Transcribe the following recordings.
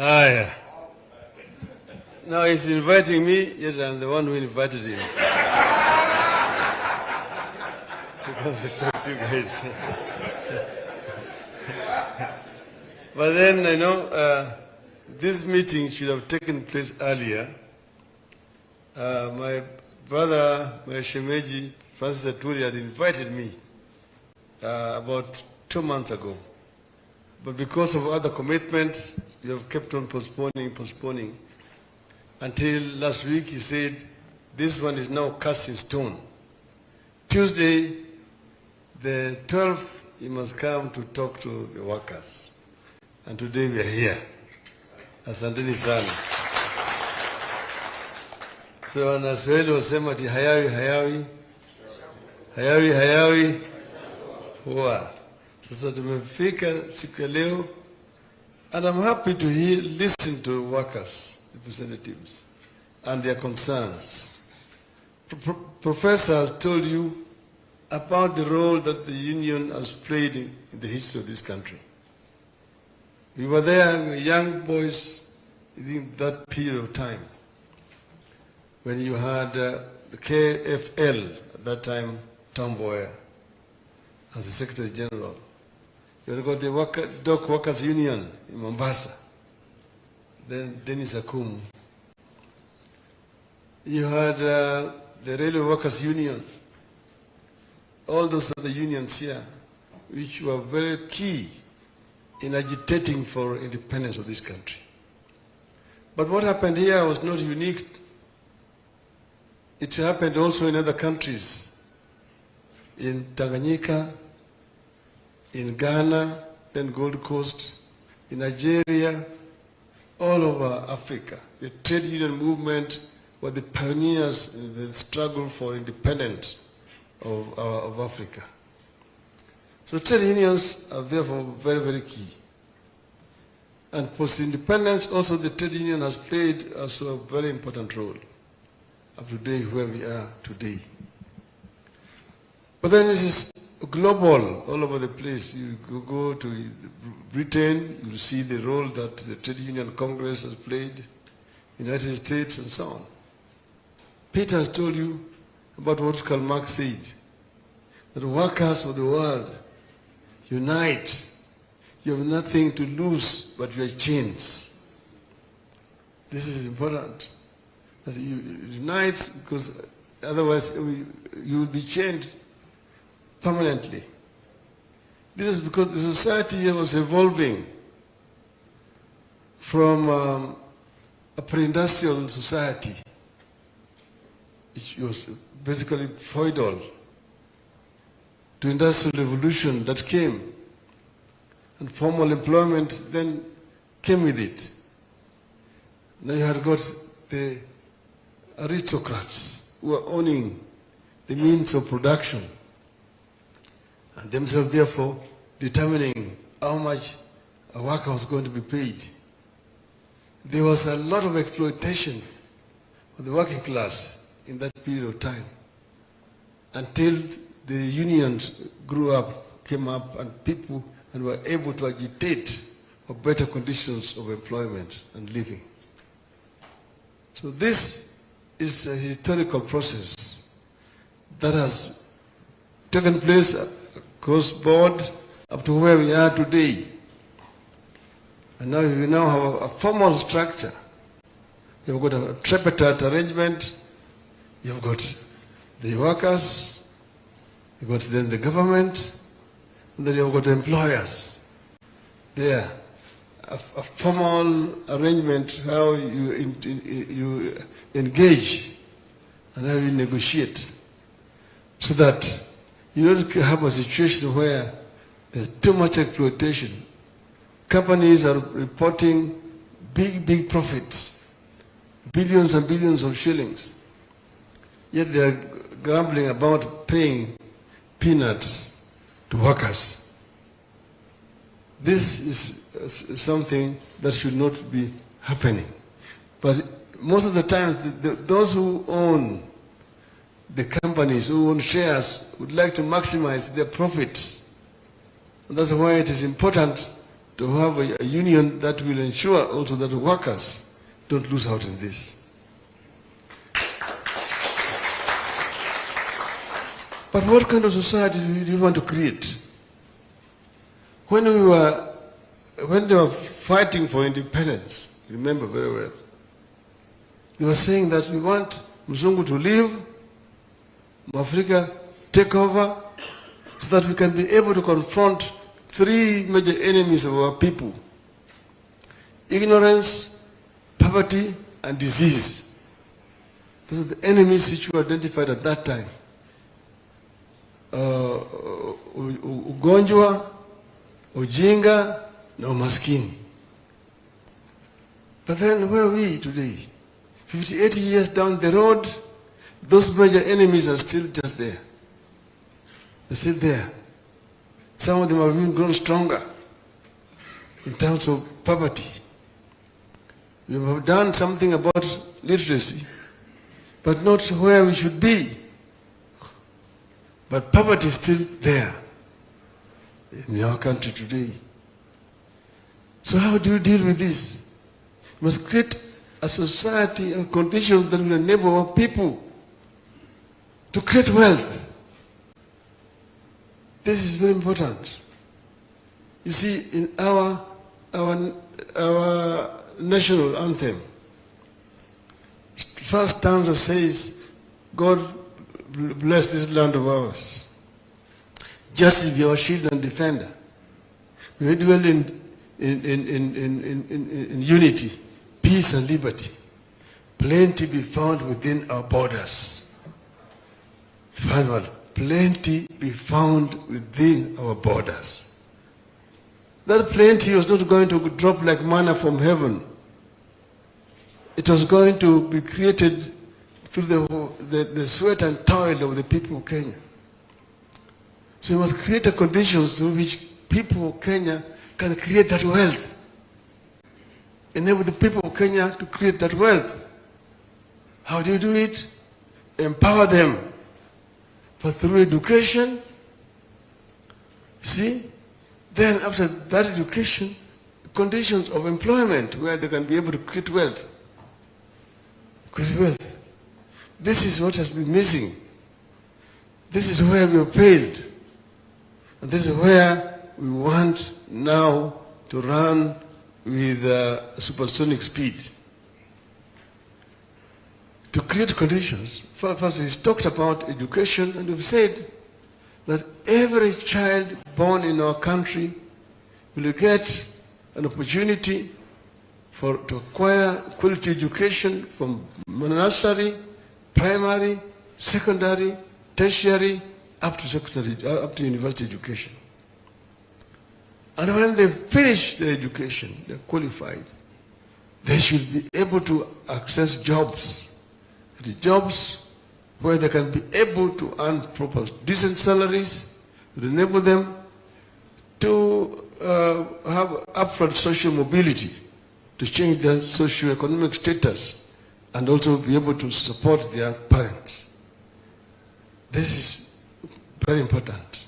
yeah. Now he's inviting me, yes, I'm the one who invited him. To come to talk to you guys. But then, this meeting should have taken place earlier. My brother, my Shemeji, Francis Aturi, had invited me about 2 months ago. But because of other commitments, we have kept on postponing. Until last week, he said, this one is now cast in stone. Tuesday, the 12th, he must come to talk to the workers. And today we are here. Asanteni sana. So, Naswahili wasema ati hayawi. Huwa. Sasa tumefika siku ya leo. And I'm happy to listen to workers, representatives, and their concerns. Professor has told you about the role that the union has played in the history of this country. We were there, we were young boys in that period of time when you had the KFL, at that time, Tom Boyer, as the Secretary General. You had got the Dock Workers Union in Mombasa, then Dennis Akumu. You had the Railway Workers Union, all those other unions here, which were very key in agitating for independence of this country. But what happened here was not unique. It happened also in other countries, in Tanganyika, in Ghana, then Gold Coast, in Nigeria, all over Africa. The trade union movement were the pioneers in the struggle for independence of Africa. So trade unions are therefore very, very key. And post-independence, also the trade union has played also a very important role up to today, where we are today. But then it is global, all over the place. You go to Britain, you see the role that the Trade Union Congress has played, United States, and so on. Peter has told you about what Karl Marx said, that workers of the world, unite. You have nothing to lose but your chains. This is important, that you unite, because otherwise you will be chained permanently. This is because the society was evolving from a pre-industrial society, which was basically feudal, to industrial revolution that came. And formal employment then came with it. Now you had got the aristocrats who were owning the means of production, and themselves therefore determining how much a worker was going to be paid. There was a lot of exploitation of the working class in that period of time, until the unions grew up, came up, and people were able to agitate for better conditions of employment and living. So this is a historical process that has taken place across board up to where we are today. And now we now have a formal structure. You've got a tripartite arrangement. You've got the workers, you've got then the government, and then you've got the employers. There, a formal arrangement, how you engage and how you negotiate, so that you don't have a situation where there's too much exploitation. Companies are reporting big profits, billions and billions of shillings, yet they are grumbling about paying peanuts to workers. This is something that should not be happening. But most of the time, those who own the companies, who own shares, would like to maximize their profits. And that's why it is important to have a union that will ensure also that workers don't lose out in this. But what kind of society do you want to create? When they were fighting for independence, remember very well, they were saying that we want Mzungu to leave, Africa take over, so that we can be able to confront three major enemies of our people: ignorance, poverty, and disease. Those are the enemies which were identified at that time. Ugonjwa, ujinga, na umaskini. But then where are we today? 58 years down the road, those major enemies are still just there. They're still there. Some of them have even grown stronger in terms of poverty. We have done something about literacy, but not where we should be. But poverty is still there in our country today. So how do you deal with this? We must create a society and conditions that will enable our people to create wealth. This is very important. You see, in our national anthem, first stanza says, God bless this land of ours. Justice be our shield and defender. We dwell in unity, peace and liberty. Plenty be found within our borders. Final, plenty be found within our borders. That plenty was not going to drop like manna from heaven. It was going to be created through the sweat and toil of the people of Kenya. So we must create the conditions through which people of Kenya can create that wealth. Enable the people of Kenya to create that wealth. How do you do it? Empower them. For through education, see? Then after that education, conditions of employment where they can be able to create wealth. Create wealth. This is what has been missing. This is where we have failed. And this is where we want now to run with supersonic speed. To create conditions, first we talked about education, and we've said that every child born in our country will get an opportunity to acquire quality education from nursery, primary, secondary, tertiary, up to university education. And when they finish their education, they're qualified, they should be able to access jobs. The jobs where they can be able to earn proper, decent salaries, to enable them to have upward social mobility, to change their socio-economic status, and also be able to support their parents. This is very important.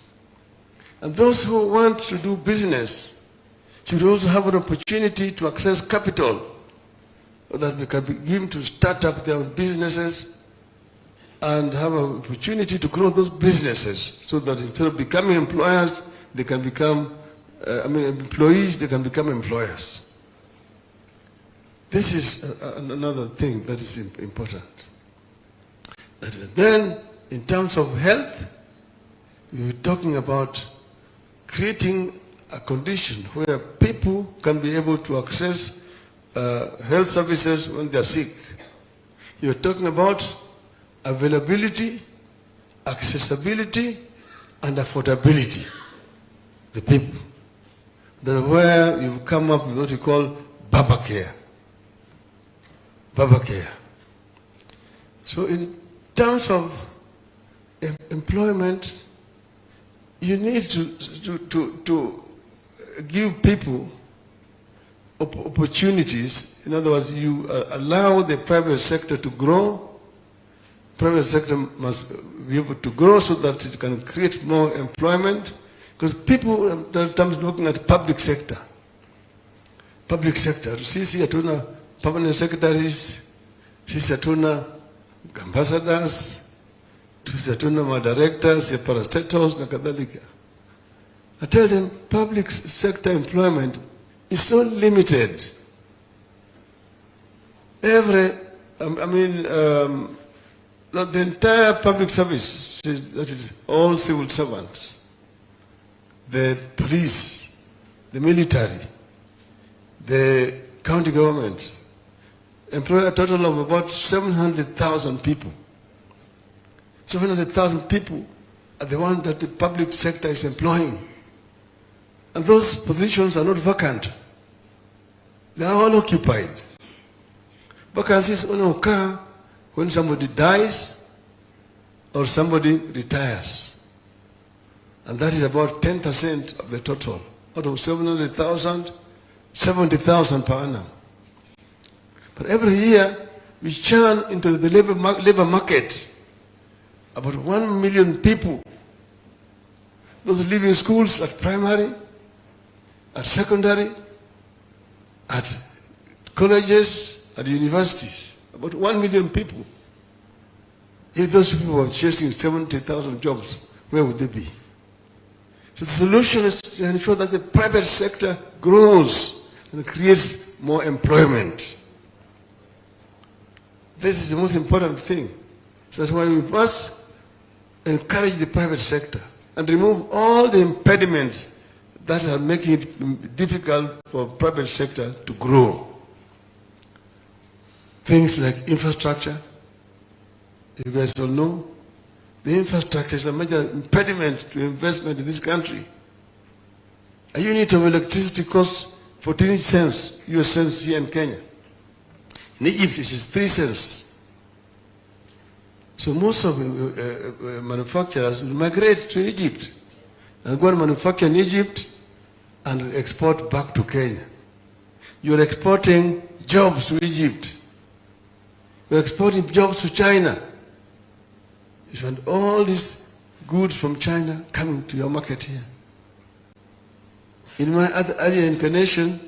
And those who want to do business should also have an opportunity to access capital so that they can begin to start up their own businesses and have an opportunity to grow those businesses so that instead of becoming employers, they can become, employees, they can become employers. This is another thing that is important. Then, in terms of health, we were talking about creating a condition where people can be able to access health services when they are sick. You're talking about availability, accessibility, and affordability. The people. That's where you come up with what you call Baba Care. Baba Care. So in terms of employment, you need to give people opportunities. In other words, you allow the private sector to grow. Private sector must be able to grow so that it can create more employment. Because people are sometimes looking at the public sector. public sector. Sisi hatuna permanent secretaries, sisi hatuna ambassadors, sisi hatuna directors, parastatals na kadhalika. I tell them public sector employment is so limited. The entire public service, that is all civil servants, the police, the military, the county government, employ a total of about 700,000 people. 700,000 people are the ones that the public sector is employing. And those positions are not vacant. They are all occupied. Vacancies only occur when somebody dies or somebody retires. And that is about 10% of the total. Out of 700,000, 70,000 per annum. But every year, we churn into the labor market about 1 million people. Those leaving schools at primary, at secondary, at colleges, at universities. About 1 million people. If those people were chasing 70,000 jobs, where would they be? So the solution is to ensure that the private sector grows and creates more employment. This is the most important thing. So that's why we must encourage the private sector and remove all the impediments that are making it difficult for private sector to grow. Things like infrastructure. You guys all know, the infrastructure is a major impediment to investment in this country. A unit of electricity costs 14 cents, US cents here in Kenya. In Egypt, it is 3 cents. So most of the manufacturers will migrate to Egypt and go and manufacture in Egypt and export back to Kenya. You are exporting jobs to Egypt. You are exporting jobs to China. You want all these goods from China coming to your market here. In my earlier incarnation,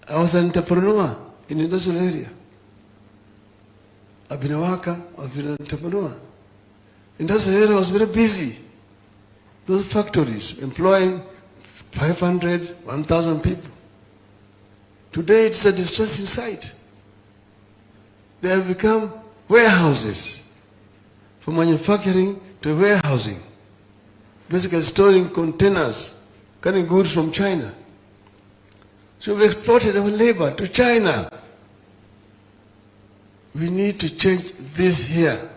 I was an entrepreneur in the industrial area. I've been a worker, I've been an entrepreneur. Industrial area was very busy. Those factories employing 500, 1,000 people. Today it's a distressing sight. They have become warehouses. From manufacturing to warehousing. Basically storing containers, carrying goods from China. So we've exported our labor to China. We need to change this here.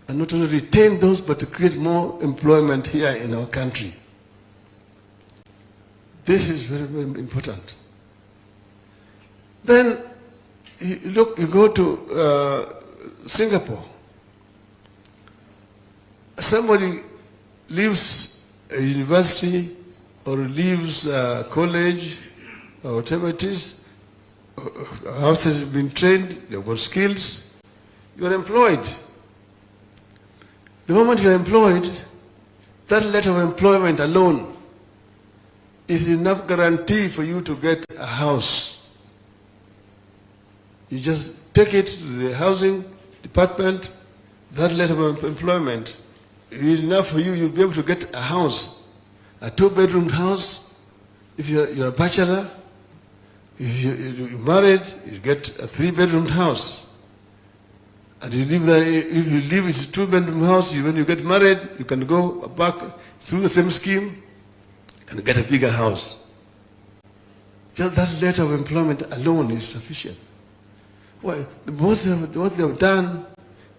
And not only retain those, but to create more employment here in our country. This is very, very important. Then, you go to Singapore. Somebody leaves a university or leaves a college or whatever it is, after has been trained, they've got skills, you are employed. The moment you are employed, that letter of employment alone is enough guarantee for you to get a house. You just take it to the housing department, that letter of employment is enough for you, you'll be able to get a house, a 2-bedroom house. If you're a bachelor, if you're married, you get a 3-bedroom house. And you live there, if you live in a 2-bedroom house, when you get married, you can go back through the same scheme and get a bigger house. Just that letter of employment alone is sufficient. Well, what they've done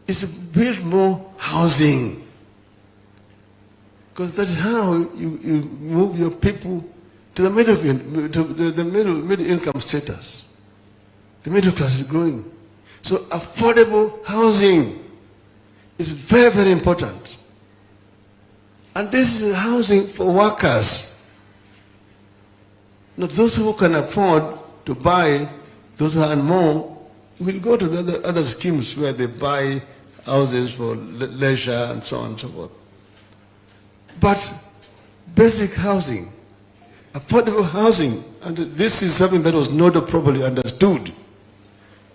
is to build more housing. Because that's how you move your people to the middle income status. The middle class is growing. So affordable housing is very, very important. And this is housing for workers. Not those who can afford to buy, those who earn more, will go to the other schemes where they buy houses for leisure and so on and so forth. But basic housing, affordable housing, And this is something that was not properly understood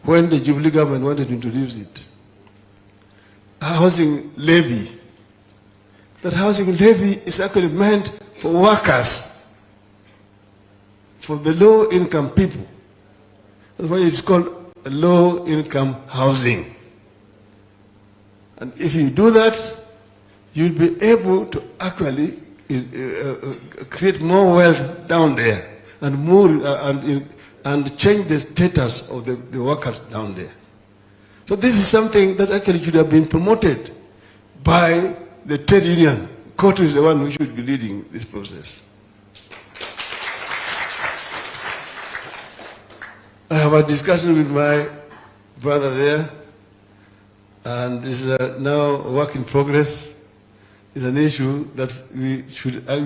when the Jubilee government wanted to introduce it. A housing levy. That housing levy is actually meant for workers, for the low-income people. That's why it's called low-income housing. And if you do that, you'll be able to actually create more wealth down there and more and change the status of the workers down there. So this is something that actually should have been promoted by the trade union. Cotu is the one who should be leading this process. I have a discussion with my brother there, and this is now a work in progress. It's an issue that we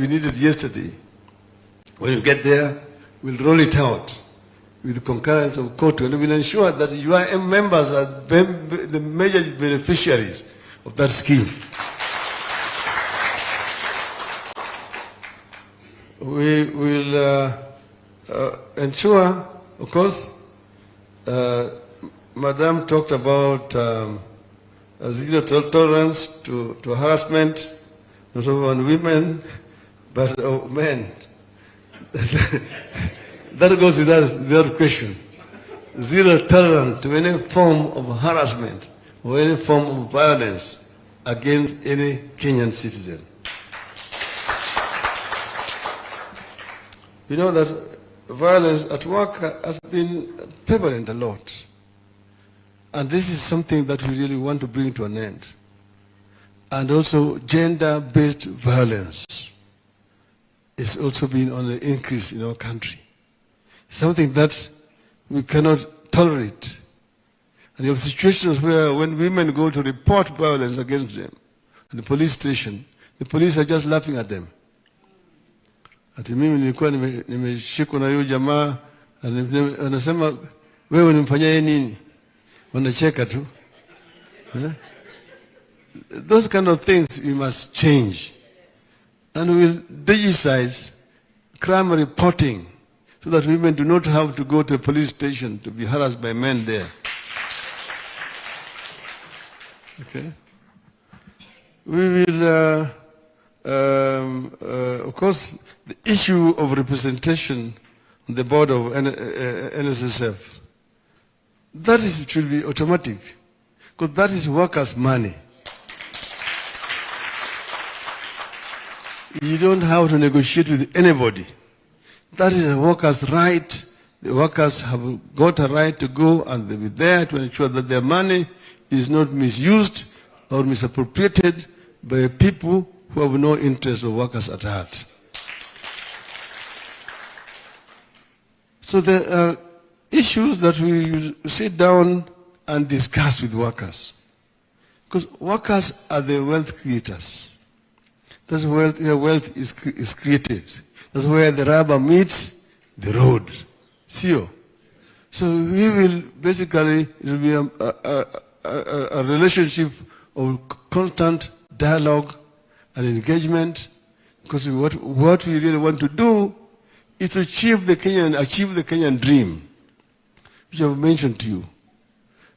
needed yesterday. When you get there, we'll roll it out with the concurrence of Cotu, and we'll ensure that UIM members are the major beneficiaries of that scheme. We will ensure, of course, Madam talked about zero tolerance to harassment, not only on women, but men. That goes without question. Zero tolerance to any form of harassment or any form of violence against any Kenyan citizen. You know that violence at work has been prevalent a lot. And this is something that we really want to bring to an end. And also gender-based violence is also being on the increase in our country. Something that we cannot tolerate. And you have situations where when women go to report violence against them at the police station, the police are just laughing at them. Ati mimi nilikuwa nimeshikwa na huyo jamaa, anasema wewe unimfanyia nini? Wanacheka tu. Those kind of things we must change. And we'll digitize crime reporting so that women do not have to go to a police station to be harassed by men there. Okay? We will, of course, the issue of representation on the board of NSSF, that should be automatic, because that is workers' money. You don't have to negotiate with anybody. That is a worker's right. The workers have got a right to go and they'll be there to ensure that their money is not misused or misappropriated by people who have no interest of workers at heart. So there are issues that we sit down and discuss with workers. Because workers are the wealth creators. That's where wealth is created. That's where the rubber meets the road. So we will basically, it will be a relationship of constant dialogue and engagement, because what we really want to do is to achieve the Kenyan dream, which I have mentioned to you.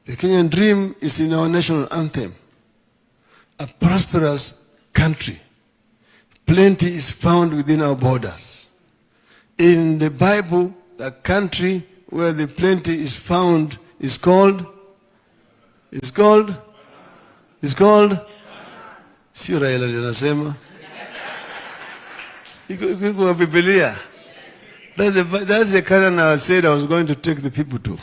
The Kenyan dream is in our national anthem, a prosperous country. Plenty is found within our borders. In the Bible, the country where the plenty is found is called? Sio Raila linasema. Iko kwa Biblia. That's the Canaan I said I was going to take the people to.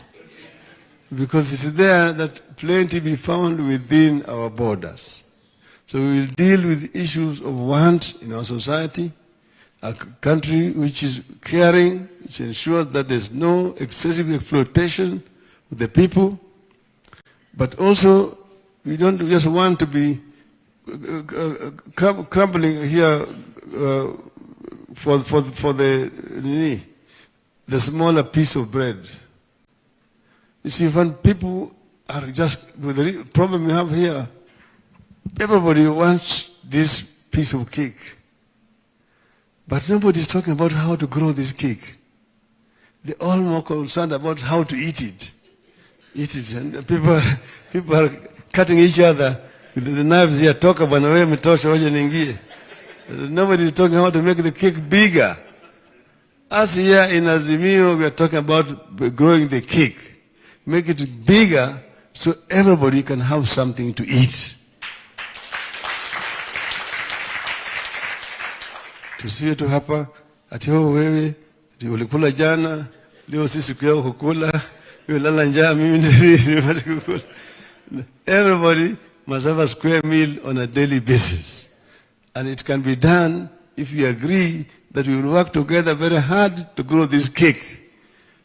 Because it's there that plenty be found within our borders. So we will deal with issues of want in our society, a country which is caring, which ensures that there's no excessive exploitation of the people. But also, we don't just want to be crumbling here for the smaller piece of bread. You see, when people are just, with the problem we have here, everybody wants this piece of cake. But nobody is talking about how to grow this cake. they're all more concerned about how to eat it. And people are cutting each other with the knives here. Talk about nobody is talking how to make the cake bigger. Us here in Azimio, we are talking about growing the cake. Make it bigger so everybody can have something to eat. Tusiwe tu hapa ati wewe ulikula jana, leo sisi siku yao kukula, wewe lala njaa mimi ndio kukula. Everybody must have a square meal on a daily basis. And it can be done if we agree that we will work together very hard to grow this cake.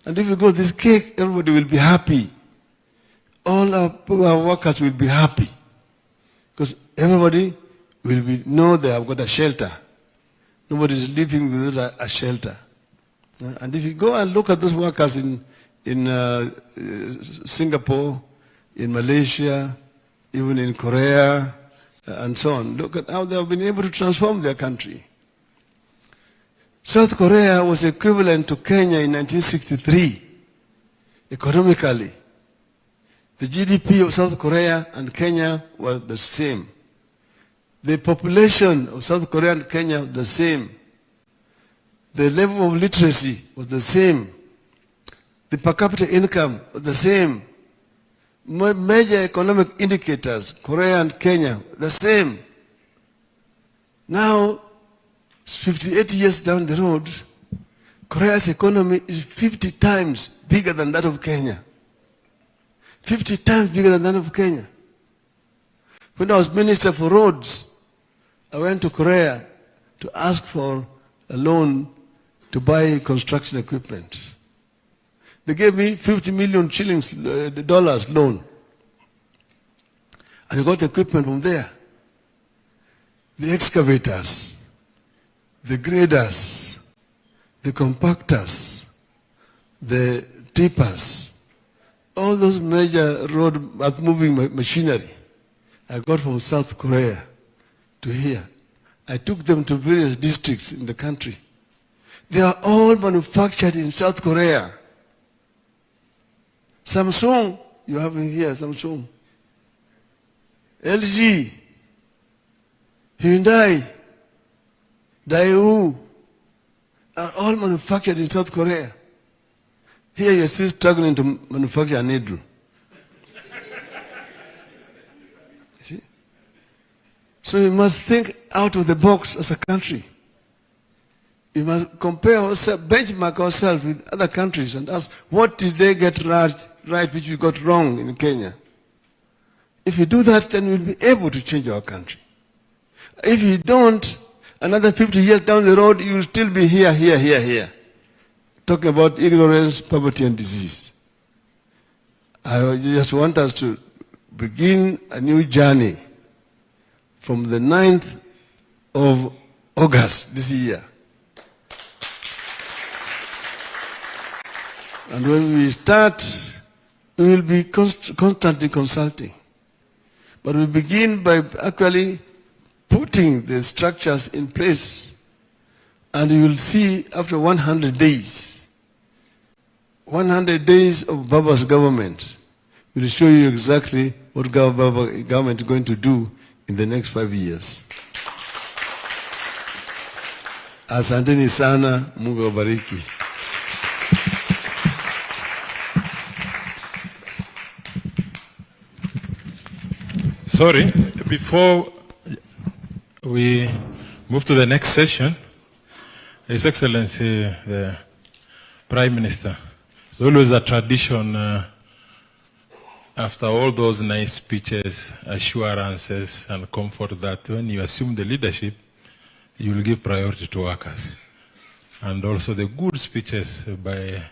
And if we grow this cake, everybody will be happy. All our workers will be happy. Because everybody will know they have got a shelter. Nobody is living without a shelter. And if you go and look at those workers in Singapore, in Malaysia, even in Korea, and so on, look at how they have been able to transform their country. South Korea was equivalent to Kenya in 1963, economically. The GDP of South Korea and Kenya was the same. The population of South Korea and Kenya was the same. The level of literacy was the same. The per capita income was the same. Major economic indicators, Korea and Kenya, the same. Now, 58 years down the road, Korea's economy is 50 times bigger than that of Kenya. 50 times bigger than that of Kenya. When I was Minister for Roads, I went to Korea to ask for a loan to buy construction equipment. They gave me 50 million dollars loan. And I got equipment from there. The excavators, the graders, the compactors, the tippers, all those major road moving machinery I got from South Korea to here. I took them to various districts in the country. They are all manufactured in South Korea. Samsung, you have in here, Samsung. LG, Hyundai, Daewoo, are all manufactured in South Korea. Here you're still struggling to manufacture a needle. See? So we must think out of the box as a country. We must compare ourselves, benchmark ourselves with other countries and ask, what did they get right which we got wrong in Kenya? If you do that, then we'll be able to change our country. If you don't, another 50 years down the road, you will still be here. Talking about ignorance, poverty, and disease. I just want us to begin a new journey from the 9th of August this year. And when we start, we will be constantly consulting. But we begin by actually putting the structures in place. And you will see after 100 days, 100 days of Baba's government will show you exactly what Baba's government is going to do in the next 5 years. Asanteni sana, Mungu awabariki. Sorry, before we move to the next session, His Excellency, the Prime Minister, it's always a tradition after all those nice speeches, assurances, and comfort that when you assume the leadership, you will give priority to workers. And also the good speeches by